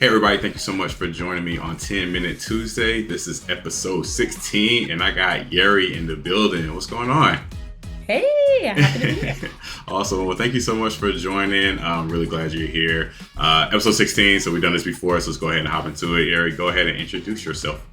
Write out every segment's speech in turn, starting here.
Hey everybody, thank you so much for joining me on 10 Minute Tuesday. This is episode 16 and I got Jerrie in the building. What's going on? Hey, happy to be here. Awesome. Well, thank you so much for joining. I'm really glad you're here. Episode 16, so we've done this before, so let's go ahead and hop into it. Jerrie, go ahead and introduce yourself.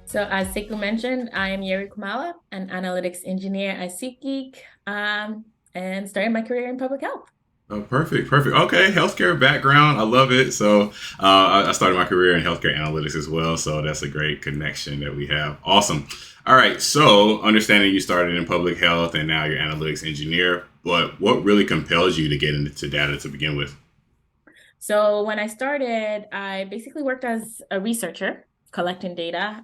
So, as Sekou mentioned, I am Jerrie Kumalah, an analytics engineer at SeatGeek, and started my career in public health. Oh, perfect, perfect. Okay, healthcare background. I love it. So I started my career in healthcare analytics as well. So that's a great connection that we have. Awesome. All right. So understanding you started in public health and now you're an analytics engineer, but what really compels you to get into data to begin with? So, when I started, I basically worked as a researcher collecting data.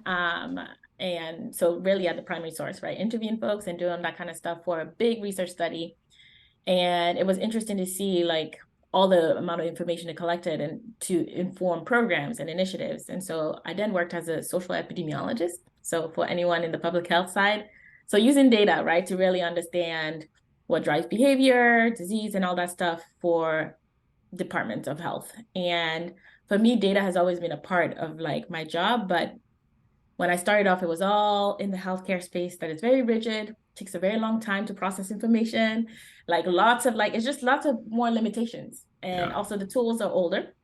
And so, really at the primary source, right? Interviewing folks and doing that kind of stuff for a big research study. And it was interesting to see like all the amount of information it collected and to inform programs and initiatives. And so I then worked as a social epidemiologist. So for anyone in the public health side, so using data, right, to really understand what drives behavior, disease, and all that stuff for departments of health. And for me, data has always been a part of like my job, but when I started off, it was all in the healthcare space that is very rigid, takes a very long time to process information, like lots of like, it's just lots of more limitations. And Yeah. also the tools are older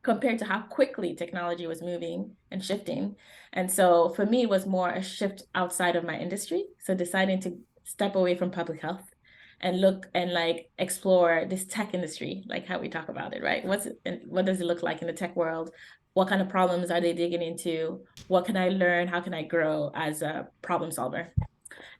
compared to how quickly technology was moving and shifting. And so for me, it was more a shift outside of my industry. So deciding to step away from public health and look and like explore this tech industry, like how we talk about it, right? What does it look like in the tech world? What kind of problems are they digging into? What can I learn? How can I grow as a problem solver?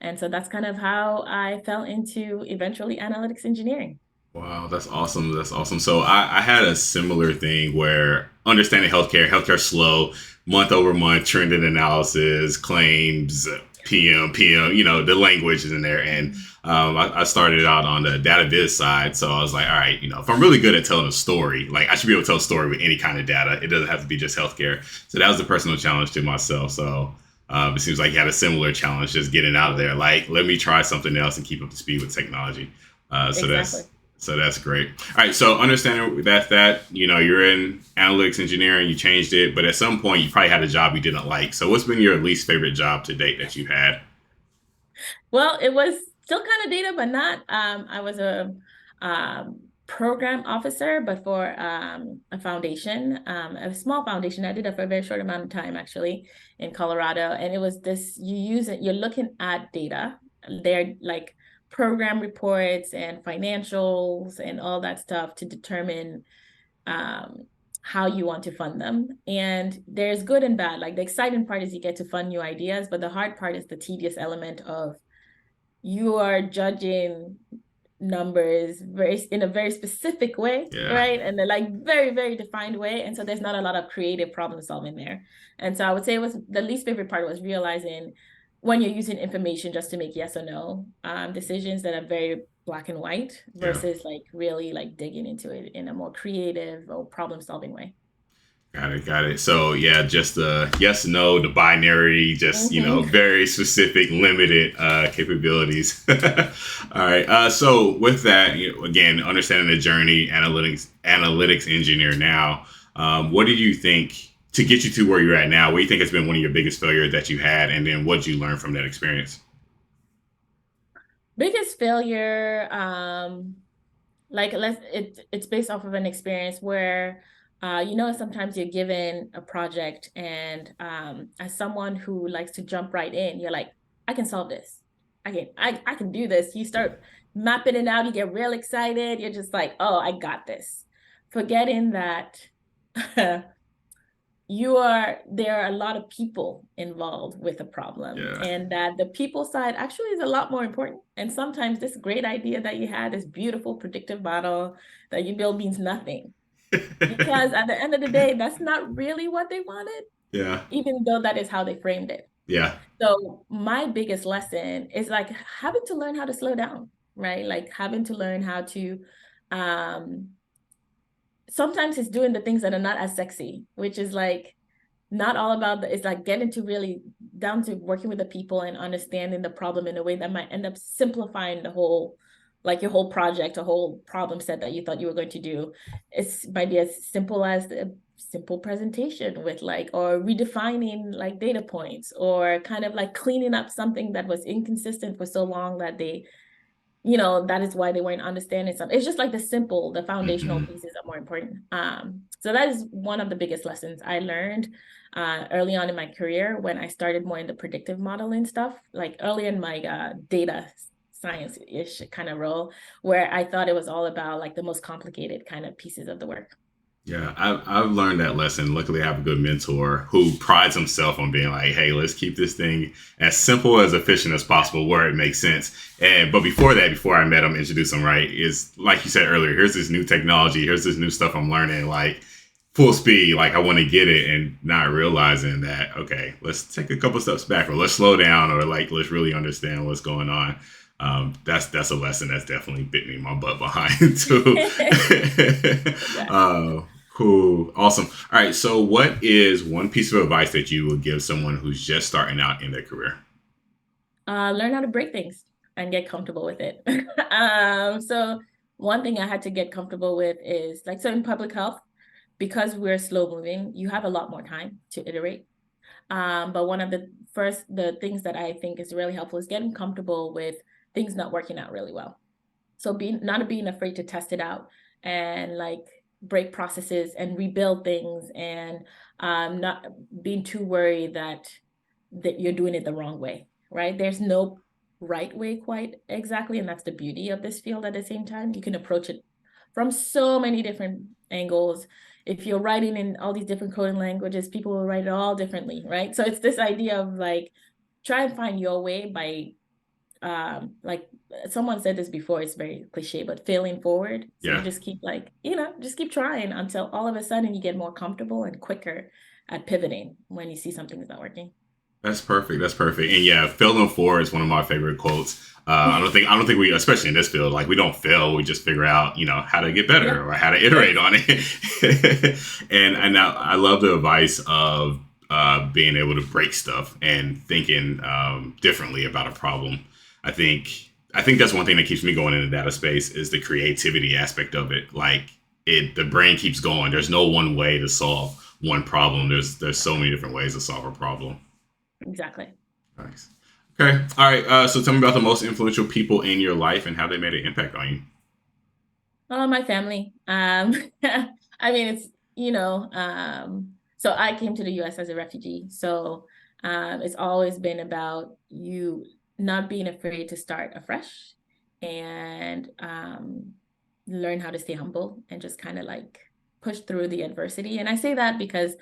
And so that's kind of how I fell into eventually analytics engineering. Wow, that's awesome. That's awesome. So I had a similar thing where understanding healthcare slow, month over month, trending analysis, claims, PM, the language is in there. And I started out on the data viz side. So I was like, all right, if I'm really good at telling a story, like I should be able to tell a story with any kind of data. It doesn't have to be just healthcare. So that was a personal challenge to myself. So it seems like you had a similar challenge just getting out of there. Like, let me try something else and keep up to speed with technology. So Exactly. that's great. All right. So understanding that you're in analytics engineering, you changed it, but at some point you probably had a job you didn't like. So what's been your least favorite job to date that you've had? Well, it was still kind of data, but not. I was a program officer, but for a foundation, a small foundation. I did it for a very short amount of time, actually, in Colorado. And it was this: you use it. You're looking at data. They're like program reports and financials and all that stuff to determine um, how you want to fund them. And there's good and bad. Like the exciting part is you get to fund new ideas, but the hard part is the tedious element of you are judging numbers very in a very specific way, Yeah. right? And they're like very, very defined way. And so there's not a lot of creative problem solving there. And so I would say it was the least favorite part was realizing when you're using information just to make yes or no decisions that are very black and white Yeah. versus like really like digging into it in a more creative or problem solving way. Got it. Got it. So yeah, just the yes, no, the binary, just Mm-hmm. very specific, limited capabilities. All right. So with that, again, understanding the journey, analytics engineer now. What did you think to get you to where you're at now? What do you think has been one of your biggest failures that you had, and then what did you learn from that experience? Biggest failure, like it's based off of an experience where sometimes you're given a project and as someone who likes to jump right in, you're like, I can solve this. I can do this. You start mapping it out, you get real excited, you're just like, oh, I got this. Forgetting that there are a lot of people involved with a problem Yeah. and that the people side actually is a lot more important. And sometimes this great idea that you had, this beautiful predictive model that you build means nothing because at the end of the day that's not really what they wanted, Yeah. even though that is how they framed it. Yeah. So my biggest lesson is like having to learn how to slow down, right? Like having to learn how to um sometimes it's doing the things that are not as sexy, which is like not all about it's like getting to really down to working with the people and understanding the problem in a way that might end up simplifying the whole like your whole project, a whole problem set that you thought you were going to do. It's might be as simple as simple presentation with like, or redefining like data points, or kind of like cleaning up something that was inconsistent for so long that they, that is why they weren't understanding something. It's just like the foundational Mm-hmm. pieces are more important. So that is one of the biggest lessons I learned early on in my career, when I started more in the predictive modeling stuff, like early in my data science-ish kind of role, where I thought it was all about like the most complicated kind of pieces of the work. Yeah, I've learned that lesson. Luckily, I have a good mentor who prides himself on being like, "Hey, let's keep this thing as simple as efficient as possible, where it makes sense." And but before that, before I met him, introduced him, right, is like you said earlier. Here's this new technology. Here's this new stuff I'm learning. Like full speed. Like I want to get it, and not realizing that. Okay, let's take a couple steps back, or let's slow down, or like let's really understand what's going on. That's a lesson that's definitely bit me in my butt behind too. Yeah. Cool. Awesome. All right. So, what is one piece of advice that you would give someone who's just starting out in their career? Learn how to break things and get comfortable with it. So one thing I had to get comfortable with is like, so in public health, because we're slow moving, you have a lot more time to iterate. But one of the things that I think is really helpful is getting comfortable with things not working out really well. So not being afraid to test it out and like break processes and rebuild things, and not being too worried that you're doing it the wrong way, right? There's no right way quite exactly, and that's the beauty of this field. At the same time, you can approach it from so many different angles. If you're writing in all these different coding languages, people will write it all differently, right? So it's this idea of like, try and find your way by like someone said this before, it's very cliche, but failing forward. So you Yeah, just keep like, just keep trying until all of a sudden you get more comfortable and quicker at pivoting when you see something is not working. that's perfect. That's perfect. And yeah, failing forward is one of my favorite quotes. I don't think we, especially in this field, like we don't fail. We just figure out, how to get better Yeah. or how to iterate on it. I love the advice of being able to break stuff and thinking differently about a problem. I think I think that's one thing that keeps me going in the data space is the creativity aspect of it. Like the brain keeps going. There's no one way to solve one problem. There's so many different ways to solve a problem. Exactly. Nice. Okay. All right. So tell me about the most influential people in your life and how they made an impact on you. My family. I mean, it's, so I came to the US as a refugee. So it's always been about you not being afraid to start afresh, and learn how to stay humble and just kind of like push through the adversity. And I say that because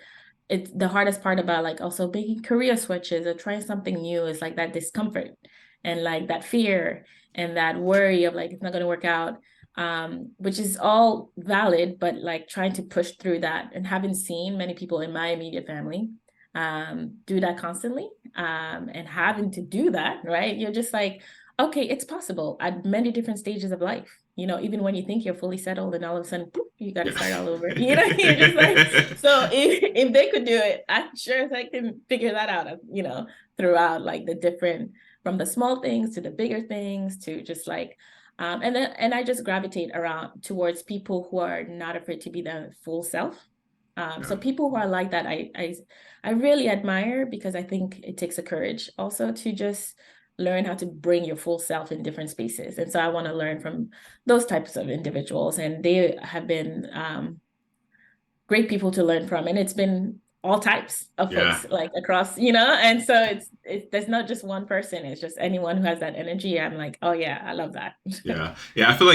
it's the hardest part about like also making career switches or trying something new is like that discomfort and like that fear and that worry of like it's not going to work out, which is all valid, but like trying to push through that, and having seen many people in my immediate family do that constantly, and having to do that, right, you're just like, okay, it's possible at many different stages of life. Even when you think you're fully settled, and all of a sudden, boop, you got to Yeah. start all over. You're just like, so if they could do it, I'm sure I can figure that out, throughout like the different, from the small things to the bigger things to just like, and I just gravitate around towards people who are not afraid to be their full self. Yeah. So people who are like that, I really admire, because I think it takes a courage also to just learn how to bring your full self in different spaces. And so I want to learn from those types of individuals, and they have been great people to learn from. And it's been all types of Yeah. folks like across, and so there's not just one person. It's just anyone who has that energy. I'm like, oh yeah, I love that. Yeah. Yeah. I feel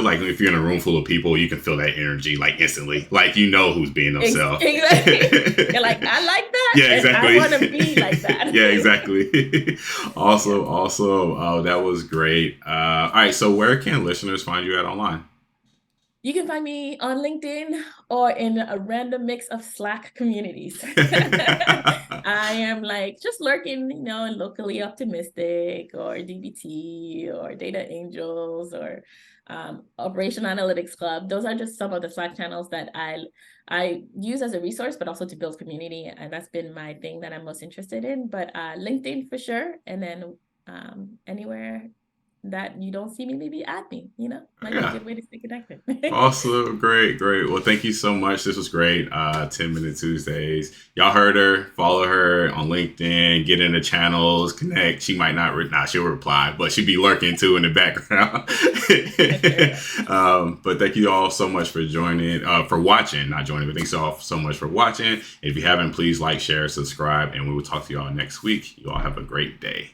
like if you're in a room full of people, you can feel that energy like instantly. Like who's being themselves. Exactly. You're like, I like that, Yeah, and I exactly. want to be like that. Yeah, exactly. Yeah. Awesome, awesome. Oh, that was great. All right, so where can listeners find you at online? You can find me on LinkedIn or in a random mix of Slack communities. I am like just lurking, locally optimistic or DBT or Data Angels or Operation Analytics Club. Those are just some of the Slack channels that I use as a resource, but also to build community. And that's been my thing that I'm most interested in. But LinkedIn for sure. And then anywhere that you don't see me, maybe add me, might be a Yeah. good way to stay connected. Awesome. Great. Great. Well, thank you so much. This was great. 10-minute Tuesdays. Y'all heard her. Follow her on LinkedIn. Get in the channels. Connect. She might not, she'll reply, but she'll be lurking too in the background. But thank you all so much for joining, for watching, not joining, but thanks all so much for watching. If you haven't, please like, share, subscribe, and we will talk to you all next week. You all have a great day.